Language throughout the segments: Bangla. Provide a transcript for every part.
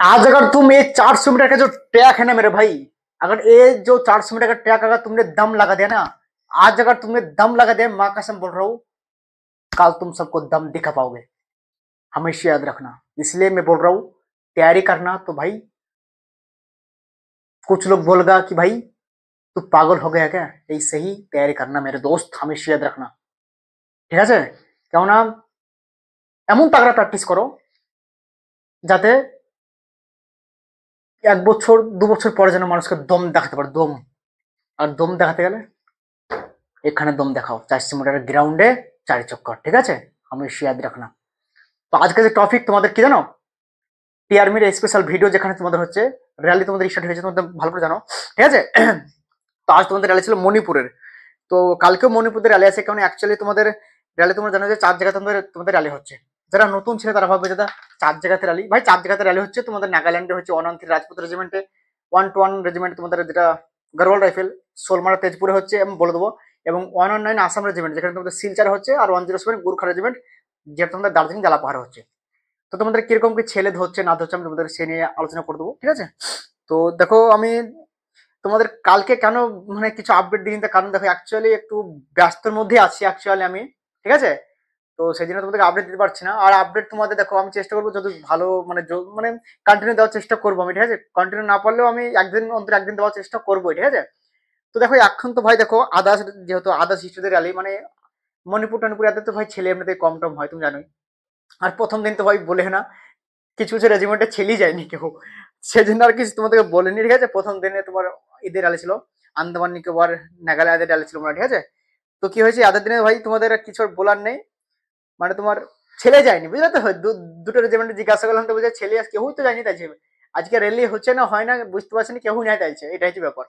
आज अगर तुम ये 400 मीटर का जो ट्रैक है ना मेरे भाई, अगर ये जो 400 मीटर का ट्रैक अगर तुमने दम लगा दिया ना, आज अगर तुमने दम लगा दिया, माँ कसम बोल रहा हूँ, कल तुम सबको दम दिखा पाओगे। हमेशा याद रखना। इसलिए मैं बोल रहा हूँ, तैयारी करना। तो भाई कुछ लोग बोलेगा कि भाई तू पागल हो गया क्या, ऐसे ही तैयारी करना मेरे दोस्त, हमेशा याद रखना। ঠিক আছে? কেননা এমন তাগড়া প্র্যাকটিস করো যাতে 1 বছর 2 বছর পরে যেন মানুষকে দম দেখাতে পারে, দম। আর দম দেখাতে গেলে এখানে দম দেখাও, 400 মিটারের গ্রাউন্ডে 4 চক্কর। ঠিক আছে? हमेशा याद रखना। তো আজকে যে টপিক তোমাদের কি জানো, টিআরমির স্পেশাল ভিডিও যেখানে তোমাদের হচ্ছে র্যালি তোমাদের স্টার্ট হয়েছে, তোমাদের ভালো করে জানো। ঠিক আছে? তো আজ তোমাদের র্যালি ছিল মণিপুরের। তো কালকেও মণিপুরের র্যালি আছে, কারণ অ্যাকচুয়ালি তোমাদের র্যালি তোমরা জানো যে 4 জায়গায় তোমাদের র্যালি হচ্ছে। যারা নতুন ছিল তারা ভাববে দাদা 4 জায়গাতে র্যালি, ভাই 4 জায়গাতে র্যালি হচ্ছে। তোমাদের নাগাল্যান্ডে হচ্ছে 113 রাজপুত রেজিমেন্টে, 121 রেজিমেন্ট তোমাদের যেটা গড়ওয়াল রাইফেল সোলমারা তেজপুরে হচ্ছে, আমি বলে দেবো। এবং 119 আসাম রেজিমেন্ট যেখানে তোমাদের শিলচর হচ্ছে, আর 107 গুর্খা রেজিমেন্ট যেটা তোমাদের দার্জিলিং জালাপাহাড় হচ্ছে। তো তোমাদের কিরকম কি ছেলে ধরছে না ধরছে আমি তোমাদের সে নিয়ে আলোচনা করে দেবো। ঠিক আছে? তো দেখো, আমি তোমাদের কালকে কেন মানে কিছু আপডেট দিই, কারণ দেখো অ্যাকচুয়ালি একটু ব্যস্তর মধ্যে আছি অ্যাকচুয়ালি আমি। ঠিক আছে? তো সেই জন্য তোমাদেরকে আপডেট দিতে পারছি না। আর আপডেট তোমাদের দেখো আমি চেষ্টা করবো যত ভালো মানে মানে কন্টিনিউ দেওয়ার চেষ্টা করবো আমি। ঠিক আছে? কন্টিনিউ না পারলেও আমি একদিন অন্তর একদিন দেওয়ার চেষ্টা করবো। ঠিক আছে? তো দেখো এখন তো ভাই দেখো আদার্স, যেহেতু আদার্স হিস্ট্রিদের র্যালি মানে মণিপুর টনিপুর এত তো ভাই ছেলে এমনিতে কম টম হয়, তুমি জানোই। আর প্রথম দিন তো ভাই বলে না, কিছু কিছু রেজিমেন্টে ছেলেই যায়নি কেউ, সেজন্য আর কিছু তোমাদেরকে বলেনি। ঠিক আছে? প্রথম দিনে তোমার ঈদের র্যালি ছিল, আন্দামান নিকোবর নাগাল্যান্ডের র্যালি ছিল ঠিক আছে? তো কি হয়েছে, আগের দিনে ভাই তোমাদের কিছু আর বলার নেই, মানে তোমার ছেলে যায়নি, বুঝলে তো। দুটো রেজিমেন্টে জিজ্ঞাসা করলাম তো বুঝে ছেলে কেউই তো যায়নি, তাইছে আজকে র্যালি হচ্ছে না হয় না বুঝতে পারছি না, কেউ নাই তাইছে, এটাই হচ্ছে ব্যাপার।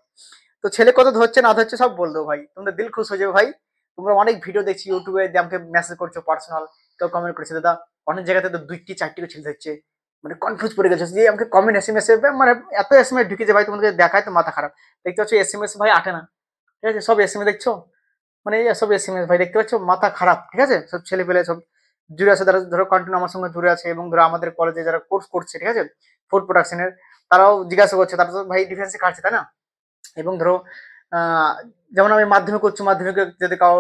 তো ছেলে কত ধরছে না ধরছে সব বল দেবো ভাই, তোমাদের দিল খুশ হয়ে যাবে ভাই। তোমরা অনেক ভিডিও দেখছি ইউটিউবে, আমাকে মেসেজ করছো পার্সোনাল, কেউ কমেন্ট করেছে দাদা অনেক জায়গাতে তো 2টি 4টি ছেলে ধরছে, মানে কনফিউজ পড়ে গেছে যে আমাকে কমেন্ট এসএমএস মানে এত এসএমএস ঢুকেছে ভাই, তোমাদের দেখায় তো মাথা খারাপ। দেখতে পাচ্ছ এসএমএস ভাই আটে না। ঠিক আছে? সব এসএমএস দেখছো, মানে এই সব এসএমএস ভাই দেখতে পাচ্ছ, মাথা খারাপ। ঠিক আছে? সব ছেলে পেলে সব জুড়ে আছে, তারা ধরো কন্টিনিউ আমার সঙ্গে জুড়ে আছে, এবং ধরো আমাদের কলেজে যারা কোর্স করছে, ঠিক আছে, ফুড প্রোডাকশনের, তারাও জিজ্ঞাসা করছে, তারা তো ভাই ডিফেন্সে খাচ্ছে, তাই না? এবং ধরো যেমন আমি মাধ্যমিক উচ্চ মাধ্যমিকে যদি কাউ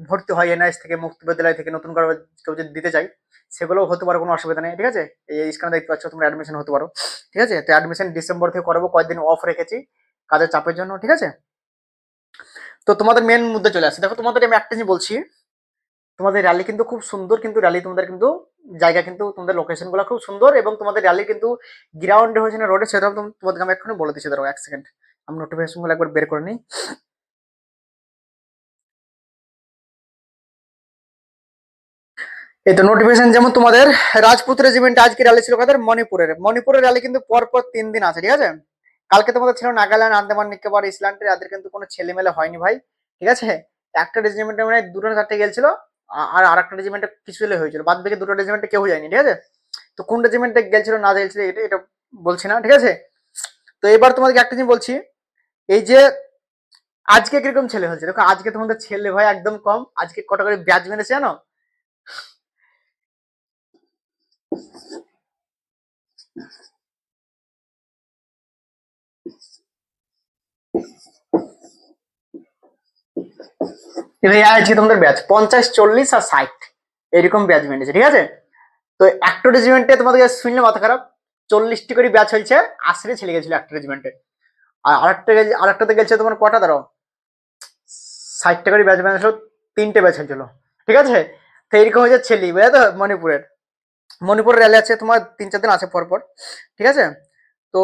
ভর্তি হয় এনআইএস থেকে, মুক্ত বিদ্যালয় থেকে নতুন করে কেউ যদি দিতে চাই, সেগুলোও হতে পারে, কোনো অসুবিধা নেই। ঠিক আছে? এই স্ক্যানে দেখতে পাচ্ছ, তোমরা অ্যাডমিশন হতে পারো। ঠিক আছে? তো অ্যাডমিশন ডিসেম্বর থেকে করাবো, কয়েকদিন অফ রেখেছি কাজের চাপের জন্য। ঠিক আছে? তো তোমাদের মেন মুদ্দে চলে আসছে। দেখো তোমাদের আমি একটা জিনিস বলছি, তোমাদের র্যালি কিন্তু খুব সুন্দর, কিন্তু র্যালি তোমাদের কিন্তু জায়গা কিন্তু তোমাদের লোকেশন গুলো খুব সুন্দর, এবং তোমাদের র্যালি কিন্তু গ্রাউন্ডে হয়েছে না রোডে, সেটা তোমাদেরকে আমি এক্ষুনি বলে দিচ্ছি। ধরো 1 সেকেন্ড, আমি নোটিফিকেশন গুলো একবার বের করে নিই। এই তো নোটিফিকেশন, যেমন তোমাদের রাজপুত রেজিমেন্ট আজকে র্যালি ছিল কাদের, মণিপুরের র্যালি কিন্তু পরপর 3 দিন আছে। ঠিক আছে? কালকে তোমাদের ছিল নাগাল্যান্ড, আন্দামান নিকোবর, ইসল্যান্ডের, এদের কিন্তু কোনো ছেলেমেলে হয়নি ভাই। ঠিক আছে? একটা রেজিমেন্টে মানে 2টা 4টে গেছিল, আর আরেকটা রেজিমেন্টে কিছু ছেলে হয়েছিল, বাদ বাকি 2টো রেজিমেন্টে কেউ যায়নি। ঠিক আছে? তো কোন রেজিমেন্টে গেছিল না গেছিল এটা এটা বলছি না। ঠিক আছে? তো এবার তোমাদেরকে একটা জিনিস বলছি, এই যে আজকে কিরকম ছেলে হয়েছে দেখো, আজকে তোমাদের ছেলে ভাই একদম কম, আজকে কটা করে ব্যাচ মেরেছে জানো? ভাই আজকে তোমাদের ব্যাচ 50 40 আর 60 এরকম ব্যাচ মেরেছে। ঠিক আছে? তো একটা রেজিমেন্টে তোমাদের শুনলে মাথা খারাপ, 40টি করে ব্যাচ হয়েছে, 80 ছেলে গেছিল একটা রেজিমেন্টে। আর আরেকটাতে গেছে তোমার কটা, ধরো 60টা করে ব্যাচ মেরেছিল, 3টে ব্যাচ হয়েছিল। ঠিক আছে? তো এরকম হয়েছে ছেলে, বুঝলে তো। মণিপুরের র্যালি আছে তোমার 3 4 দিন আছে পর পর। ঠিক আছে? তো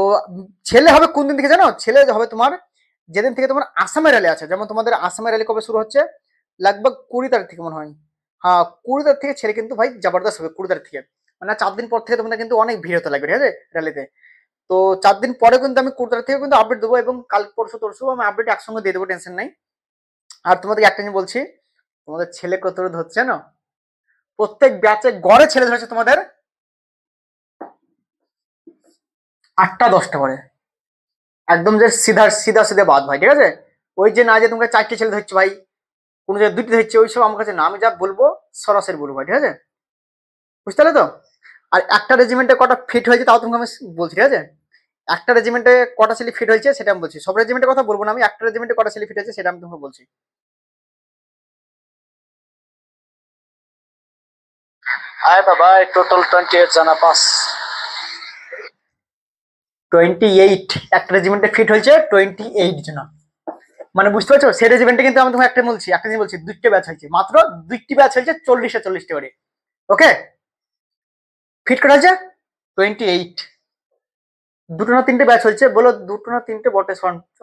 ছেলে হবে কোন দিন থেকে জানো, ছেলে হবে তোমার যেদিন থেকে তোমার আসামের র্যালি আছে। যেমন তোমাদের আসামের র্যালি কবে শুরু হচ্ছে, लगभग 20 তারিখ থেকে মনে হয়। হ্যাঁ, 20 তারিখ থেকে ছেলে কিন্তু ভাই জবরদস্ত হবে 20 তারিখ থেকে, মানে 4 দিন পর থেকে তোমাদের কিন্তু অনেক ভিড় হতে লাগবে। ঠিক আছে? র্যালিতে। তো 4 দিন পরে কিন্তু আমি 20 তারিখ থেকে কিন্তু আপডেট দেবো, এবং কাল পরশু তরশু আমি আপডেট একসঙ্গে দিয়ে দেবো, টেনশন নাই। আর তোমাদের একটা জিনিস বলছি, তোমাদের ছেলে কত ধরছে না, প্রত্যেক ব্যাচে গড়ে ছেলে ধরেছে তোমাদের 8টা 10টা করে, একদম যে সিধা সিধা সিধা বাদ ভাই। ঠিক আছে? ওই যে না যে তোমাকে 4টে ছেলে ধরছে ভাই, কোনো জায়গায় 2টি ধরছে, ওইসব আমার কাছে না, আমি যা বলবো সরাসরি বলবো ভাই। ঠিক আছে? বুঝতে পারলে তো? আর একটা রেজিমেন্টে কটা ফিট হয়েছে তাও তোমাকে আমি বলছি, ঠিক আছে? একটা রেজিমেন্টে কটা ছেলে ফিট হয়েছে সেটা আমি বলছি, সব রেজিমেন্টের কথা বলবো না আমি, একটা রেজিমেন্টে কটা ছেলে ফিট হয়েছে সেটা আমি তোমাকে বলছি। आहे बाबा टोटल 28 जना पास। 28 একটা রেজিমেন্টে ফিট হয়েছে 28 জন। মানে বুঝতে পারছো, সেই রেজিমেন্টে কিন্তু আমি তোমাকে একটা বলছি, একটা জিনিস বলছি, দুইটা ব্যাচ হয়েছে, মাত্র দুইটি ব্যাচ হয়েছে 40টা করে। ওকে, ফিট করা হয়েছে 28। দুটো না তিনটে ব্যাচ হয়েছে, বলো দুটো না তিনটে বটে,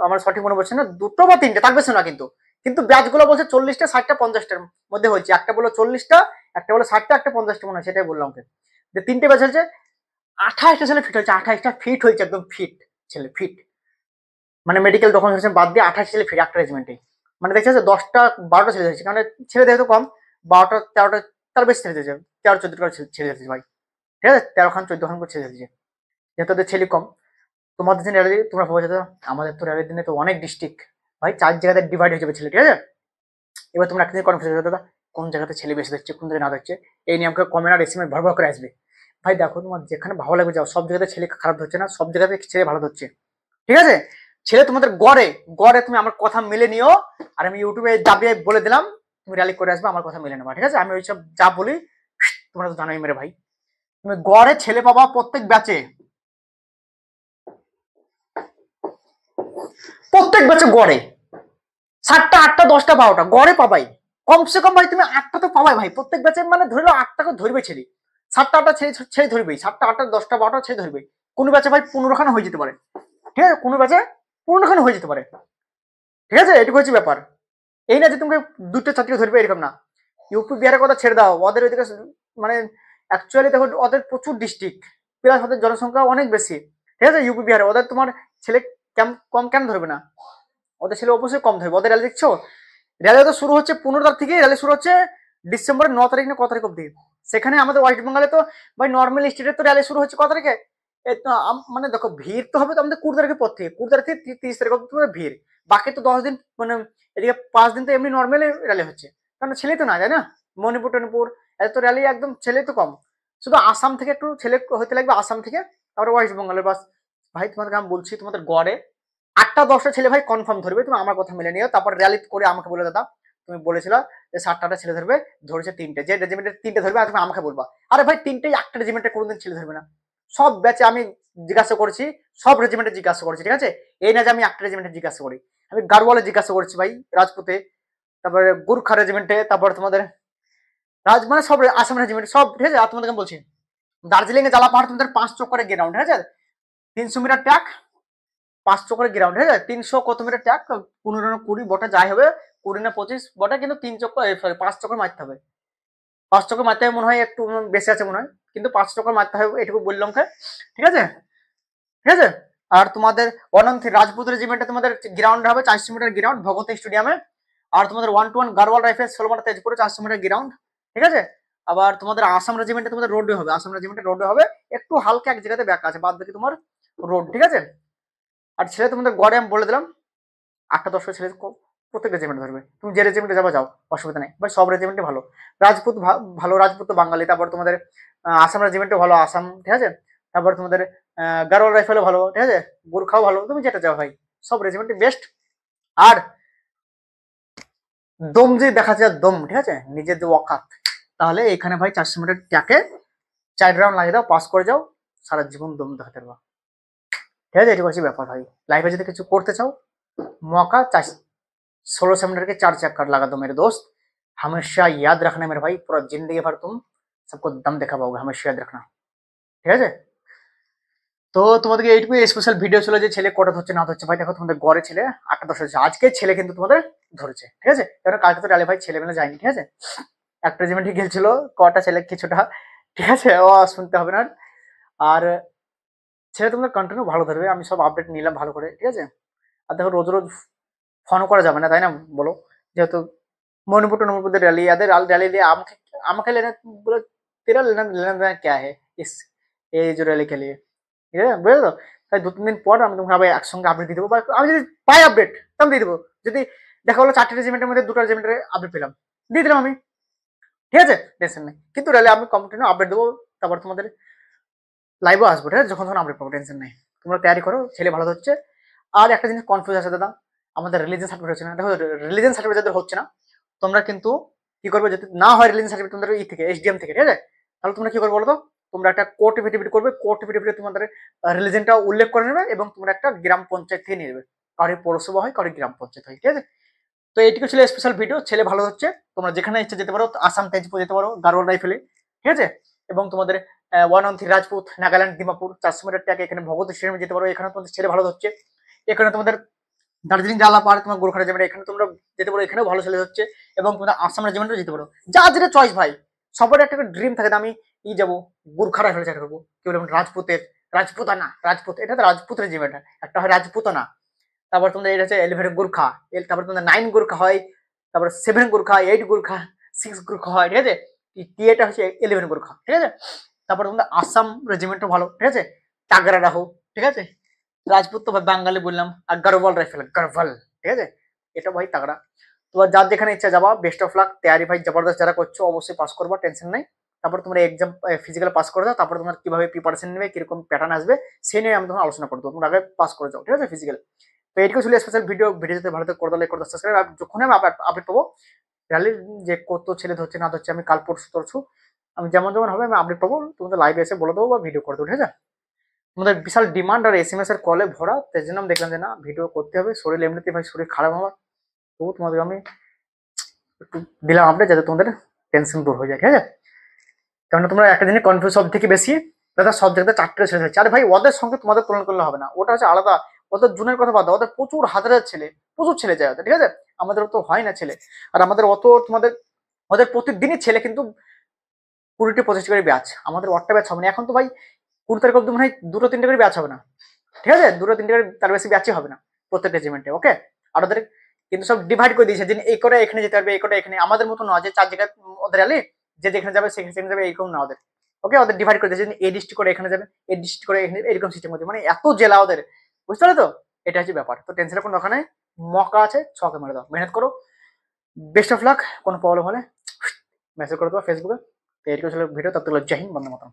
আমার সঠিক মনে পড়ছে না, দুটো বা তিনটে, তার বেশি না কিন্তু। কিন্তু ব্যাচ গুলো বলছে 40টা 60টা 50টার মধ্যে হয়েছে, একটা বলো 40টা, একটা বলো 60টা, একটা 50টা মনে হয়, সেটাই বললাম ওকে। যে তিনটে ব্যাচ হয়েছে, 28টা ছেলে ফিট হয়েছে, 28টা ফিট হয়েছে, একদম ফিট ছেলে, ফিট মানে মেডিকেল ডকুমেন্টেশন বাদ দিয়ে 28 ছেলে ফিট একটা রেজিমেন্টে। মানে দেখছে 10টা 12টা ছেলে হয়েছে, কারণ ছেলে দেখে তো কম, 12টা 13টা তার বেশি ছেলে দিয়েছে, 13 14টা ছেলে দিয়েছে ভাই, ঠিক আছে? 13 খান 14 খান করে ছেলে দিয়েছে, যেহেতু ওদের ছেলে কম। তোমাদের দিন র্যালি তোমরা ভাবো যেত, আমাদের তো র্যালির দিনে তো অনেক ডিস্ট্রিক্ট ভাই, 4 জায়গাতে ডিভাইড হয়ে যাবে ছেলে, ঠিক আছে? এবার তোমরা একটা কনফিউজ হয়ে দাদা কোন জায়গাতে ছেলে বেশি দিচ্ছে কোন জায়গায় না দিচ্ছে, এই নিয়ে আমাকে কমেন্ট আর এসএমএস ভর ভর করে আসবে। ভাই দেখো তোমার যেখানে ভালো লাগবে যাও, সব জায়গাতে ছেলে খারাপ হচ্ছে না, সব জায়গাতে ছেলে ভালো হচ্ছে, ঠিক আছে? ছেলে তোমাদের গড়ে গড়ে তুমি আমার কথা মেলে নিও, আর আমি ইউটিউবে দাবিয়ে বলে দিলাম তুমি র্যালি করে আসবে, আমার কথা মেলে নেবা, ঠিক আছে? আমি ওইসব যা বলি তোমরা তো জানোই মেরে ভাই, তুমি গড়ে ছেলে পাবা প্রত্যেক ব্যাচে, প্রত্যেক ব্যাচে গড়ে 7টা 8টা 10টা 12টা গড়ে পাবাই, কমসে কম ভাই তুমি 8টা তো পাবাই ভাই প্রত্যেক ব্যাচে, মানে ধরে লো 8টা করে ধরবে ছেলে, 7টা 8টা ছেলে ধরবেই, 7টা 8টা 10টা 12টা ছেলে ধরবে, কোন ব্যাচে ভাই 15খানা হয়ে যেতে পারে, ঠিক আছে? কোন ব্যাচে 15খানা হয়ে যেতে পারে, ঠিক আছে? এটুকু হচ্ছে ব্যাপার, এই না যে তুমি দুটো চারটে ধরবে এরকম না। ইউপি বিহারের কথা ছেড়ে দাও, ওদের ওইদিকে মানে অ্যাকচুয়ালি দেখো ওদের প্রচুর ডিস্ট্রিক্ট, প্লাস ওদের জনসংখ্যা অনেক বেশি, ঠিক আছে? ইউপি বিহারে ওদের তোমার ছেলে কম কেন ধরবে না, ওদের ছেলে অবশ্যই কম ধরবে। ওদের র্যালি দেখছো, র্যালি তো শুরু হচ্ছে 15 তারিখ থেকে, র্যালি শুরু হচ্ছে ডিসেম্বরের 9 তারিখ না ক তারিখ অব্দি। সেখানে আমাদের ওয়েস্ট বেঙ্গলে তো ভাই নর্মাল স্টেটে তো র্যালি শুরু হচ্ছে ক তারিখে, এই তো মানে দেখো ভিড় তো হবে তো আমাদের 20 তারিখের পর থেকে, 20 তারিখ থেকে 30 তারিখ অব্দি তোমাদের ভিড়, বাকি তো 10 দিন মানে এদিকে 5 দিন তো এমনি নর্মালি র্যালি হচ্ছে, কারণ ছেলে তো না যায় না, মণিপুর টনিপুর এত র্যালি একদম ছেলে তো কম, শুধু আসাম থেকে একটু ছেলে হতে লাগবে, আসাম থেকে, তারপরে ওয়েস্ট বেঙ্গলের বাস। ভাই তোমাদেরকে আমি বলছি তোমাদের গড়ে 8টা 10টা ছেলে ভাই কনফার্ম ধরবে, তুমি আমার কথা মেনে নিও, তারপর র্যালি করে আমাকে বলে দাদা তুমি বলেছিল যে 7টা ছেলে ধরবে, ধরেছে 3টে, যে রেজিমেন্টের 3টে ধরবে আর তুমি আমাকে বলবা, আরে ভাই 3টেই একটা রেজিমেন্টে কোনোদিন ছেলে ধরবে না, সব ব্যাচে আমি জিজ্ঞাসা করেছি, সব রেজিমেন্টে জিজ্ঞাসা করেছি, ঠিক আছে? এই না যে আমি একটা রেজিমেন্টে জিজ্ঞাসা করি, আমি গাড়ওয়ালে জিজ্ঞাসা করেছি ভাই, রাজপুতে, তারপরে গুর্খা রেজিমেন্টে, তারপর তোমাদের মানে সব আসাম রেজিমেন্ট সব, ঠিক আছে? আর তোমাদেরকে আমি বলছি দার্জিলিং এ জ্বালা পাহাড় তোমাদের 5 চক্করে গ্রাউন্ড, ঠিক আছে? 300 মিটার ট্যাক, 5 চক্করে গ্রাউন্ড, ঠিক আছে? 300 কত মিটার ট্যাক, 15 না 20 বটে যাই হবে, 20 না 25 বটে, কিন্তু 3 চক্কর সরি 5 চক্কর মারতে হবে, 5 চক্কর মারতে হবে মনে হয় একটু বেশি আছে মনে হয়, কিন্তু 5 চক্কর মারতে হবে এটুকু বললাম, ঠিক আছে? ঠিক আছে? আর তোমাদের অনন্ত রাজপুত রেজিমেন্টে তোমাদের গ্রাউন্ড হবে 400 মিটার গ্রাউন্ড ভগত স্টেডিয়ামে, আর তোমাদের 1 to 1 গারওয়াল রাইফেল 16 তেজপুরে 400 মিটার গ্রাউন্ড, ঠিক আছে? আবার তোমাদের আসাম রেজিমেন্টে তোমাদের রোডে হবে, আসাম রেজিমেন্টে রোডে হবে, একটু হালকা এক জায়গাতে ব্যাক আছে, বাদ বাকি তোমার রোড, ঠিক আছে? আর ছেলে তোমাদের গড়ে আমি বলে দিলাম 8টা 10টা ছেলে প্রত্যেক রেজিমেন্ট ধরবে, তুমি যে রেজিমেন্টে যাবে যাও, অসুবিধা নেই ভাই, সব রেজিমেন্টে ভালো, রাজপুত ভালো, রাজপুত তো বাঙালি, তারপর তোমাদের আসাম রেজিমেন্টে ভালো আসাম, ঠিক আছে? তারপর তোমাদের গারোয়াল রাইফেলও ভালো, ঠিক আছে? গোর্খাও ভালো, তুমি যেটা চাও ভাই, সব রেজিমেন্টে বেস্ট। আর দম যে দেখা যায় দম, ঠিক আছে? নিজের যে ওয়াকাত, তাহলে এখানে ভাই 400 মিটার ট্যাকে 4 রাউন্ড লাগিয়ে দাও, পাস করে যাও, সারা জীবন দম দেখাতে পারবা, ঠিক আছে? এটি হচ্ছে ব্যাপার ভাই, লাইফে যদি কিছু করতে চাও मौका 16 मिनट के 4 चक्कर लगा दो मेरे दोस्त, हमेशा याद रखना मेरे भाई, पूरा जिंदगी भर तुम सबको दम देखा पाओगे, हमेशा याद रखना, ঠিক আছে? তো তোমাদেরকে এইটুকু স্পেশাল ভিডিও ছিল যে ছেলে কটা ধরছে না ধরছে, ভাই দেখো তোমাদের গড়ে ছেলে 8টা 10 হচ্ছে, আজকে ছেলে কিন্তু তোমাদের ধরেছে, ঠিক আছে? কারণ কালকে তো র্যালি ভাই ছেলে মেলে যায়নি, ঠিক আছে? একটা রেজিমেন্টে গেছিল কটা ছেলে কিছুটা, ঠিক আছে? ও শুনতে হবে না, আর ছেলে তোমাদের কন্টিনিউ ভালো ধরবে, আমি সব আপডেট নিলাম ভালো করে, ঠিক আছে? আর দেখো রোজ রোজ ফোনও করা যাবে না তাই না বলো, যেহেতু मणिपुर टनिपुर रैली याद है, रैली लिए আমাকে लेना बोला, तेरा लेना लेना देना क्या है इस এই যে র্যালি के लिए, ঠিক আছে? বুঝলে তো? তাই 2-3 দিন পর আমি তোমাকে আবার একসঙ্গে আপডেট দিয়ে দেবো, বা আমি যদি পাই আপডেট তো আমি দিয়ে দেবো, যদি দেখা হলো 4টে রেজিমেন্টের মধ্যে 2টা রেজিমেন্টের আপডেট পেলাম দিয়ে দিলাম আমি, ঠিক আছে? টেনশন নেই, কিন্তু র্যালি আমি কন্টিনিউ আপডেট দেবো। তারপর তোমাদের লাইভও আসবো, ঠিক আছে, যখন তখন আপডেট পাবো, টেনশন নেই। তোমরা তৈরি করো, ছেলে ভালো হচ্ছে। আর একটা জিনিস কনফিউজ আছে দাদা, আমাদের রিলিজিয়ান সার্টিফিকেট হচ্ছে না। দেখো রিলিজিয়ান সার্টিফিকেট যাদের হচ্ছে না, তোমরা কিন্তু কি করবে, যদি না হয় রিলিজিয়ান সার্টিফিকেট তোমাদের ই থেকে এসডিএম থেকে, ঠিক আছে, তাহলে তোমরা কি করবে বলো তো, তোমরা একটা কোর্ট এফিডেভিট করবে, কোর্ট এফিডেভিটে তোমাদের রিলিজিয়ানটা উল্লেখ করে নেবে এবং তোমরা একটা গ্রাম পঞ্চায়েত থেকে নিয়ে নেবে, কারি পৌরসভা হয় কারি গ্রাম পঞ্চায়েত হয়, ঠিক আছে। তো এইটুকু ছিল স্পেশাল ভিডিও, ছেলে ভালো হচ্ছে। তোমরা যেখানে ইচ্ছে যেতে পারো, আসাম তেজপুর যেতে পারো গারোয়াল রাইফেলে, ঠিক আছে। এবং তোমাদের 113 রাজপুত, নাগাল্যান্ড, দিমাপুর, 400 মিটার ট্যাগ, এখানে ভগত স্টেডিয়ামে যেতে পারো, এখানে তোমাদের ছেলে ভালো হচ্ছে। এখানে তোমাদের দার্জিলিং জালা পাহাড়, তোমার গোর্খা রেজিমেন্ট, এখানে তোমরা যেতে পারো, এখানেও ভালো ছেলে হচ্ছে। এবং তোমরা আসাম রেজিমেন্টও যেতে পারো, যা যেটা চয়েস ভাই। সবার একটা ড্রিম থাকে, আমি ই যাবো গোর্খা রাইফেলে চাকরি করবো, কি বলে রাজপুতের, রাজপুতানা, রাজপুত, এটা তো রাজপুত রেজিমেন্ট, একটা হয় রাজপুতানা। তারপর তোমাদের এটা হচ্ছে 11 গোর্খা, তারপর তোমাদের 9 গোর্খা হয়, তারপর 7 গোর্খা, 8 গোর্খা, 6 গোর্খা হয়, ঠিক আছে। টিএটা হচ্ছে 11 গোর্খা, ঠিক আছে। তারপর তোমাদের আসাম রেজিমেন্টও ভালো, ঠিক আছে, টাগরা রাহো, ঠিক আছে। রাজপুত তো ভাই বাঙালি বললাম, আর গারোয়াল রাইফেল, গারোয়াল, ঠিক আছে, এটা ভাই তাগড়া। তোমার যার যেখানে ইচ্ছা যাবা, বেস্ট অফ লাক, তৈরি ভাই জবরদস্ত, যারা করছো অবশ্যই পাস করবা, টেনশন নাই। তারপর তোমরা এক্সাম ফিজিক্যাল পাস করে দাও, তারপর তোমার কিভাবে প্রিপারেশন নেবে, কিরকম প্যাটার্ন আসবে, সেই নিয়ে আমি তখন আলোচনা করবো, তোমরা আগে পাস করে যাও, ঠিক আছে, ফিজিক্যাল। তো এইটুকু ছিল স্পেশাল ভিডিও। ভিডিওতে ভালো করে লাইক করে সাবস্ক্রাইব, আর যখন আমি আপডেট পাবো র্যালির যে কত ছেলে ধরছে না ধরছে, আমি কাল পরশু তরছু আমি যেমন যেমন হবে আমি আপডেট পাবো, তোমাদের লাইভে এসে বলে দেবো বা ভিডিও করে দেবো, ঠিক আছে। তোমাদের বিশাল ডিমান্ড আর এসএমএস এর কলে ভরা, তাই জন্য আমি দেখলাম যে না, ভিডিও করতে হবে, শরীর এমনিতে ভাই শরীর খারাপ হওয়ার, তো তোমাদের আমি একটু দিলাম আপডেট, যাতে তোমাদের টেনশন দূর হয়ে যায়, ঠিক আছে। কারণ তোমরা একটা জিনিস কনফিউজ সব থেকে বেশি, দাদা সব জায়গাতে 4টে ছেলে থাকছে, আরে ভাই ওদের সঙ্গে তোমাদের তুলনা করলে হবে না, ওটা হচ্ছে আলাদা। ওদের জুনের কথা বাদ দাও, ওদের প্রচুর হাজারের ছেলে, প্রচুর ছেলে যায় ওদের, ঠিক আছে। আমাদের তো হয় না ছেলে, আর আমাদের অত তোমাদের, ওদের প্রতিদিনই ছেলে কিন্তু 20-25 করে ব্যাচ, আমাদের 8টা ব্যাচ হবে না এখন তো ভাই। 20 তারিখ অব্দি মনে হয় 2-3টে করে ব্যাচ হবে না, ঠিক আছে, 2-3টে করে, তার বেশি ব্যাচই হবে না প্রত্যেক রেজিমেন্টে, ওকে। আর ওদের কিন্তু সব ডিভাইড করে দিয়েছে, যে এই করে এখানে যেতে পারবে, এই করে এখানে, আমাদের মতো নয় যে 4 জায়গায় ওদের আলি, যে যেখানে যাবে সেখানে সেখানে যাবে, এরকম না ওদের, ওকে। ওদের ডিভাইড করে দিয়েছে, এই ডিস্ট্রিক্ট করে এখানে যাবে, এই ডিস্ট্রিক্ট করে এখানে, এরকম সিস্টেম হচ্ছে, মানে এত জেলা ওদের, বুঝতে পারলে তো। এটা হচ্ছে ব্যাপার, তো টেনশনের কোনো দরকার নেই, মকা আছে, ছকে মেরে দাও, মেহনত করো, বেস্ট অফ লাক। কোনো প্রবলেম হলে মেসেজ করে দেবো ফেসবুকে। তো এরকম ছিল ভিডিও, তব তক জয় হিন্দ, বন্দে মাতরম।